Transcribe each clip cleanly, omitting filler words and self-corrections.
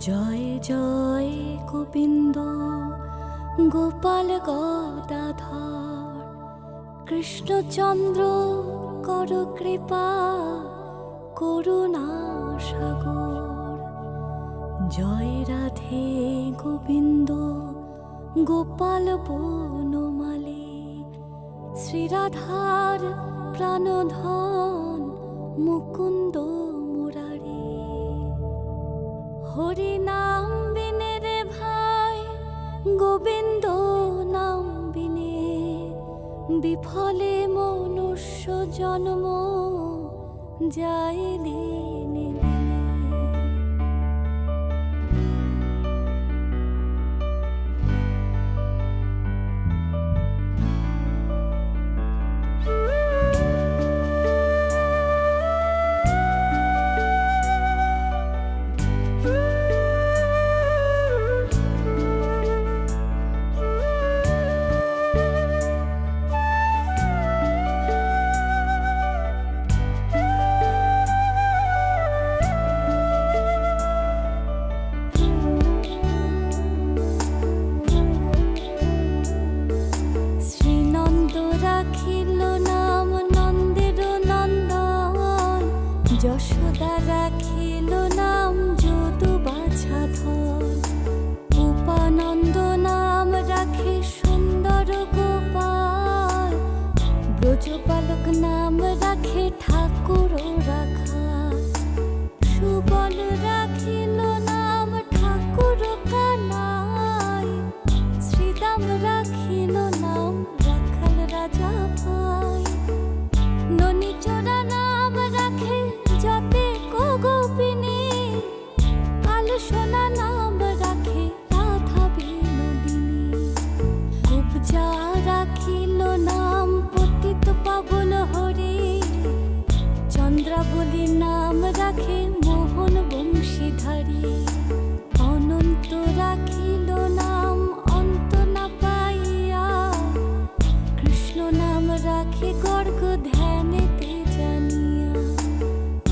জয় জয় গোবিন্দ গোপাল গদাধর কৃষ্ণচন্দ্র কর কৃপা করুণা সাগর। জয় রাধে গোবিন্দ গোপাল বনমালী শ্রীরাধার প্রাণধন মুকুন্দ মুরারি। হরি নাম বিনে রে ভাই গোবিন্দ নাম বিনে বিফলে মনুষ্য জন্ম যায় দিনে দিনে। যশোদা রাখিল নাম যদু বাছাধর, উপানন্দ নাম রাখে সুন্দর গোপাল, ব্রজবালক নাম রাখে ঠাকুর রাখা, সুবল রাখিল নাম ঠাকুর কানাই, শ্রীদাম রাখিল নাম রাখাল রাজা ভাই, ননীচোরা নাম রাখে যাতে গোপিনী, আলসোনা নাম রাখে রাধা বিনোদিনী, কুবজা রাখিল নাম পতিত পাবন হরি, চন্দ্রাবলী নাম রাখে মোহন বংশীধারী, অনন্ত রাখিল নাম অন্ত না পাইয়া, কৃষ্ণ নাম রাখে গর্গ ধ্যানেতে জানিয়া,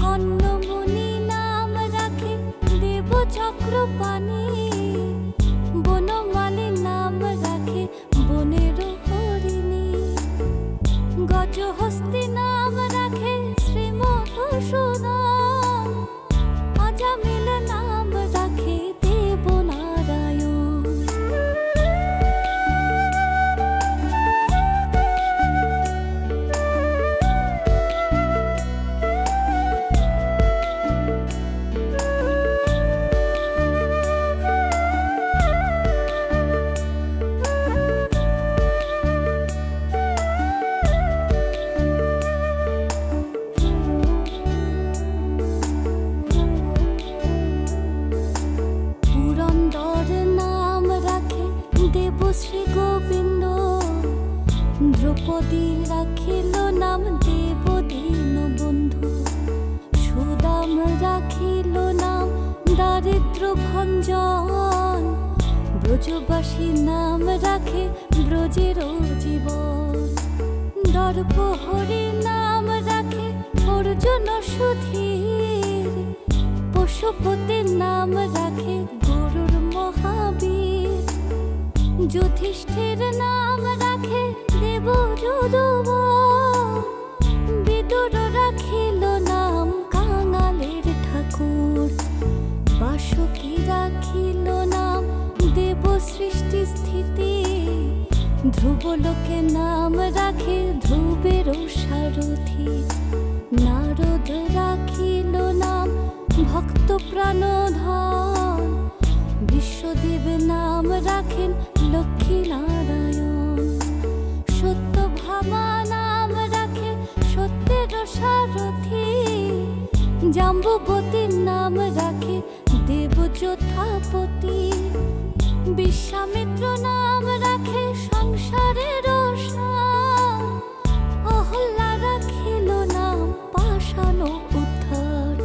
কর্ণমুনি নাম রাখে দেব চক্রপাণি, বনমালী নাম রাখে বনের হরিণী, গজহস্তি নাম রাখে শ্রীমধুসূদন, আজামিল নাম রাখে দেবনারায়ণ। শ্রী গোবিন্দ, দ্রৌপদী রাখিল নাম দেব দীন বন্ধু, সুদাম রাখিল নাম দারিদ্র ভঞ্জন, ব্রজবাসী নাম রাখে ব্রজের জীবন, দর্পহরি নাম রাখে অর্জুন সুধীর, পশুপতির নাম রাখে গরুর মহাবীর, যুধিষ্ঠির নাম রাখে দেব যদুব, বিদুর রাখিল নাম কাঙালের ঠাকুর, বাসুকী রাখিল নাম দেব সৃষ্টি স্থিতি, ধ্রুবলোকে নাম রাখে ধ্রুবের সারথি, নারদ রাখিল নাম ভক্ত প্রাণধন, বিশ্বদেব নাম রাখেন লক্ষ্মী নারায়ণ, সত্যভামা নাম রাখে সত্যের সারথি, জাম্বুবতীর নাম রাখে দেব যথাপতি, বিশ্বামিত্র নাম রাখে সংসারের সার, অহল্যা রাখিল নাম পাষাণ উদ্ধার।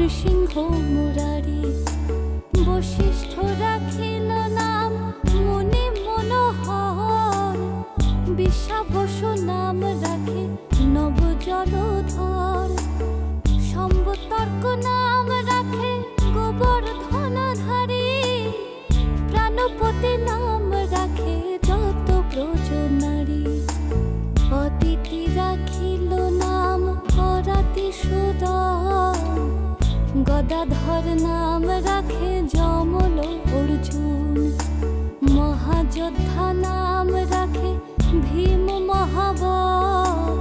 নৃসিংহ মুরারি। বশিষ্ঠ রাখিল নাম মুনি মনোহর, বিশ্বাবসু নাম রাখে নব জলধর। সম্বতর্ক নাম রাখে গোবর্ধনধারী, প্রাণপতি নাম রাখে যত ব্রজ নারী। অদিতি রাখিল নাম অরাতি সুদন, গদাধর নাম রাখে যমল অর্জুন। মহাযোদ্ধা নাম রাখে ভীম মহাবল,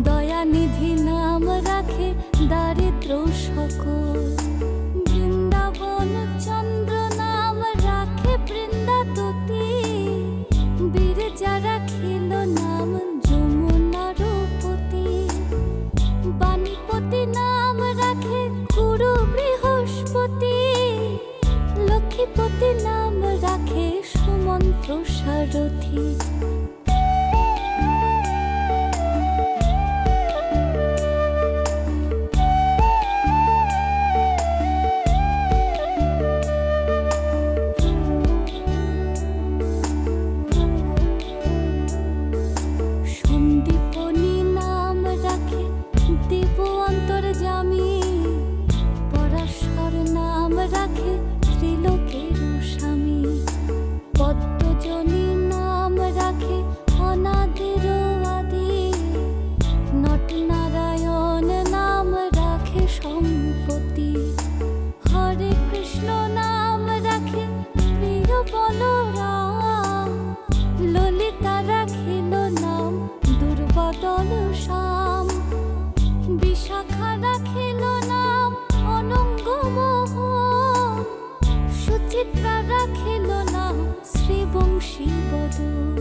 দয়ানিধি নাম রাখে দারিদ্র সকল। বৃন্দাবন চন্দ্র নাম রাখে বৃন্দাদতী, বিরজা রাখিল নাম যমুনারপতি। বাণীপতি নাম রাখে গুরু বৃহস্পতি, লক্ষ্মীপতি নাম রাখে সুমন্ত্র সারথি। সন্দীপনী নাম রাখে দেব অন্তর্যামী, পরাশর নাম রাখে ত্রিলোকের স্বামী। পদ্মজনী নাম রাখে অনাদির আদি, নটনারায়ণ নাম রাখে সম্পত্তি। হরে কৃষ্ণ নাম রাখে প্রিয় বলরাম, ললিতা রাখিল নাম দুর্বদল শ্যাম। বিশাখা রাখিল নাম অনঙ্গ মোহন, সুচিত্রা রাখিল নাম শ্রীবংশী বদন।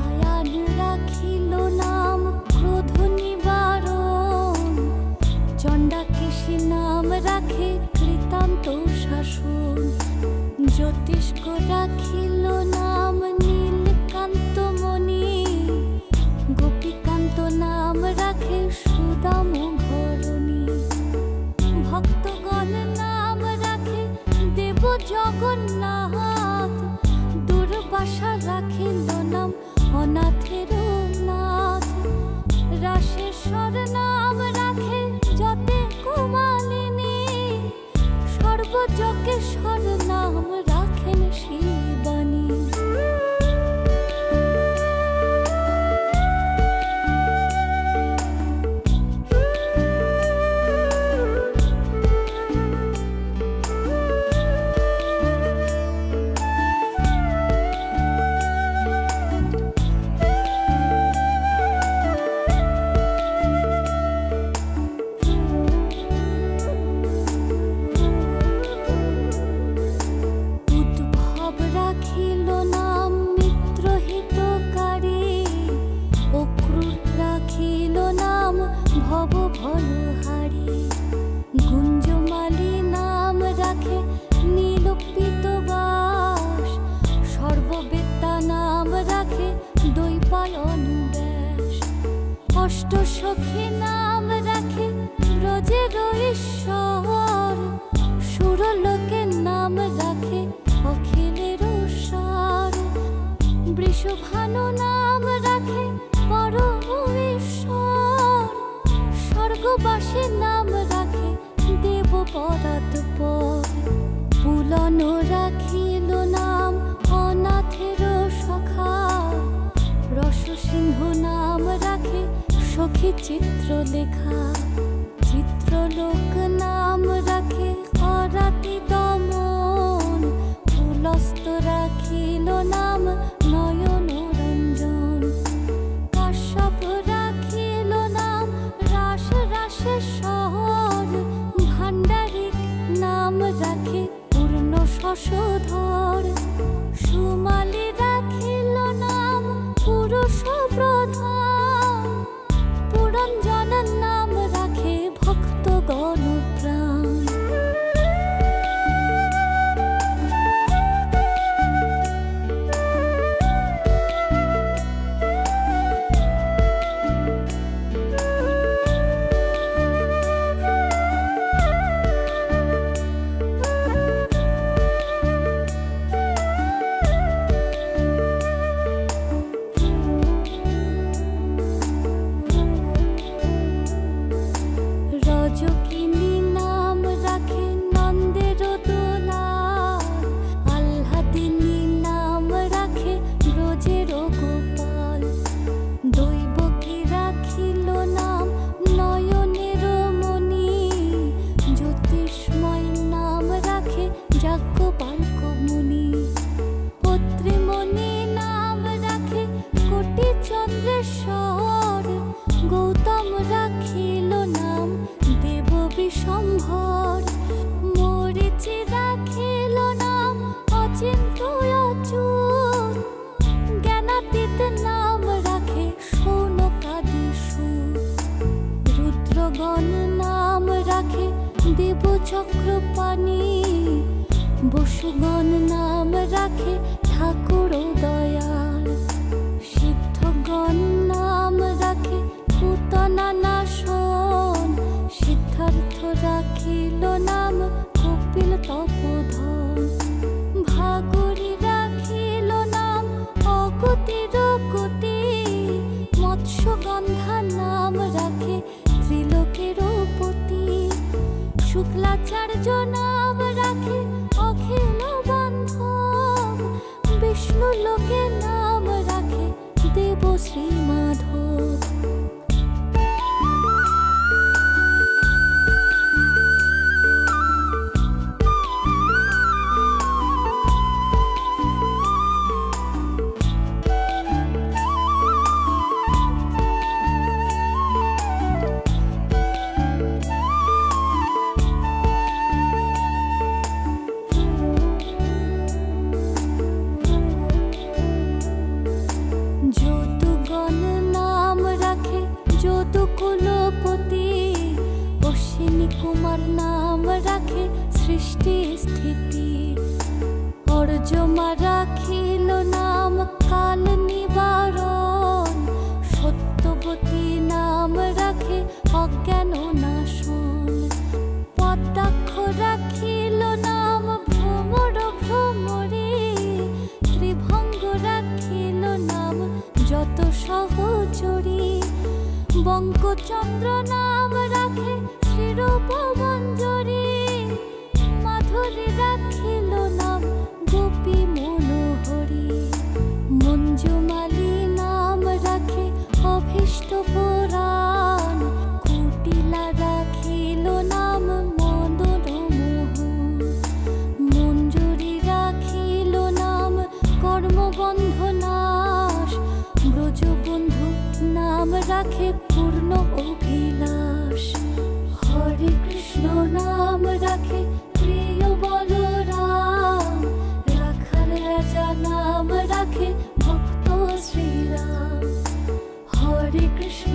আয়ান রাখিল নাম ক্রোধ নিবারণ, চণ্ডাকেশী নাম রাখে কৃতান্ত শাসন। জ্যোতিষ্ক রাখিল নাম নীলকান্ত মণি, গোপীকান্ত নাম রাখে সুদাম ঘরণী। ভক্তগণ নাম রাখে দেব জগন্নাথ, দুর্বাসা রাখিল নাম অনাথের নাথ। রাশেশ্বর নাম রাখে যতে কুমালিনী, সর্বযজ্ঞেশ্বর নাম রাখেন শিবানী। উদ্ভব রাখিল নাম মিত্রহিতকারী, অক্রূর রাখিল নাম ভব ভয়হারী। গুঞ্জমালী নাম রাখে নীলপিত বাস, সর্ববেত্তা নাম রাখে দৈপায়ন ব্যাস। অষ্টসখী নাম রাখে ব্রজের ঈশ্বর, সুরলোকের নাম রাখে অখিলের সার। বৃষভানু নাম রাখে পরম ঈশ্বর, স্বর্গবাসীর নাম রাখে দেব পরাৎপর। পুলন রাখিল নাম অনাথের সখা, রসসিন্ধু নাম রাখে সখী চিত্রলেখা। চিত্রলোক নাম রাখে অরাতি দমন, পুলস্ত রাখিল নাম নয়ন রঞ্জন। কাশ্যপ রাখিল নাম রাস রাসেশ্বর, ভাণ্ডারিক নাম রাখে পূর্ণ শশধর। সুমালী রাখিল নাম পুরুষ প্রধান, পুরঞ্জন নাম রাখে ভক্তগণ প্রাণ। মহেশ্বর, গৌতম রাখিল নাম দেব বিশম্ভর। মরীচি রাখিল নাম অচিন্ত অচ্যুত, জ্ঞানাতীত নাম রাখে শৌনকাদি সুত। রুদ্রগণ নাম রাখে দেব চক্রপাণি, বসুগণ নাম রাখে ঠাকুর দয়াল। সিদ্ধগণ নাম রাখে পুতনা নাশন, সিদ্ধার্থ রাখিল নাম কপিল তপোধন। ভাগরী রাখিল নাম অগতির গতি, মৎস্যগন্ধা নাম রাখে ত্রিলোকের পতি। শুক্লাচার্য নাম রাখে অখিল বান্ধব, বিষ্ণু লোকে নাম রাখে দেব শ্রী মাধব। যদুগণ নাম রাখে যদুকুলপতি, অশ্বিনী কুমার নাম রাখে সৃষ্টি স্থিতি। অর্যমা রাখিল নাম কাল নিবারণ, সত্যবতী নাম রাখে অজ্ঞান নাশন। পদ্মাক্ষ রাখিল নাম ভ্রমর ভ্রমরী, ত্রিভঙ্গ রাখিল নাম যত সহচরী। বঙ্কচন্দ্র নাম রাখে শ্রীরূপ মঞ্জরী, মাধুরী রাখিল নাম গোপী মনোহরী। মঞ্জুমালী নাম রাখে অভীষ্ট পুরাণ, কুটিলা রাখিল নাম মদন মোহন। মঞ্জুরী রাখিল নাম কর্মবন্ধ নাশ, ব্রজবন্ধু নাম রাখে পূর্ণ অভিলাষ। হরে কৃষ্ণ নাম রাখে প্রিয় বলরাম, রাখাল রাজা নাম রাখে ভক্ত শ্রীরাম। হরে কৃষ্ণ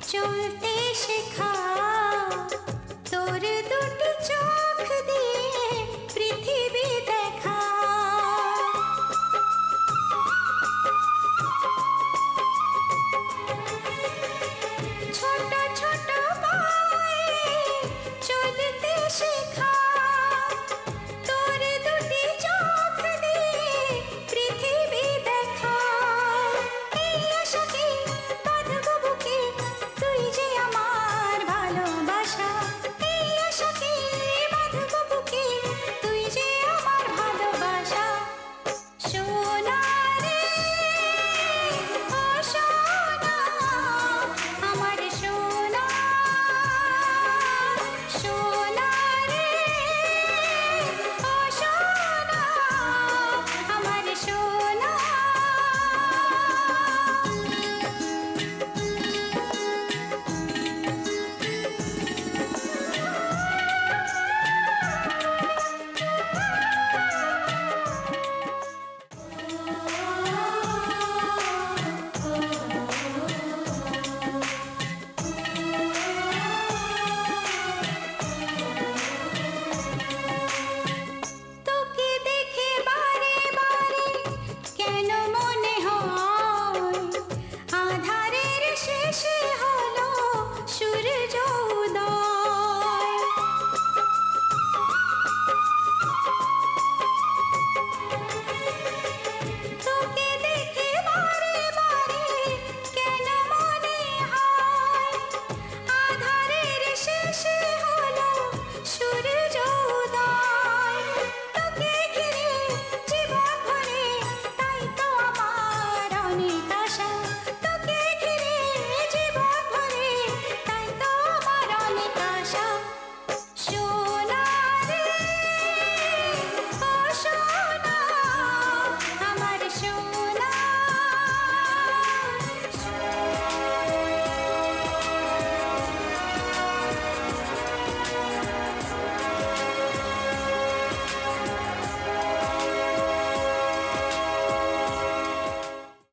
চলতে শেখা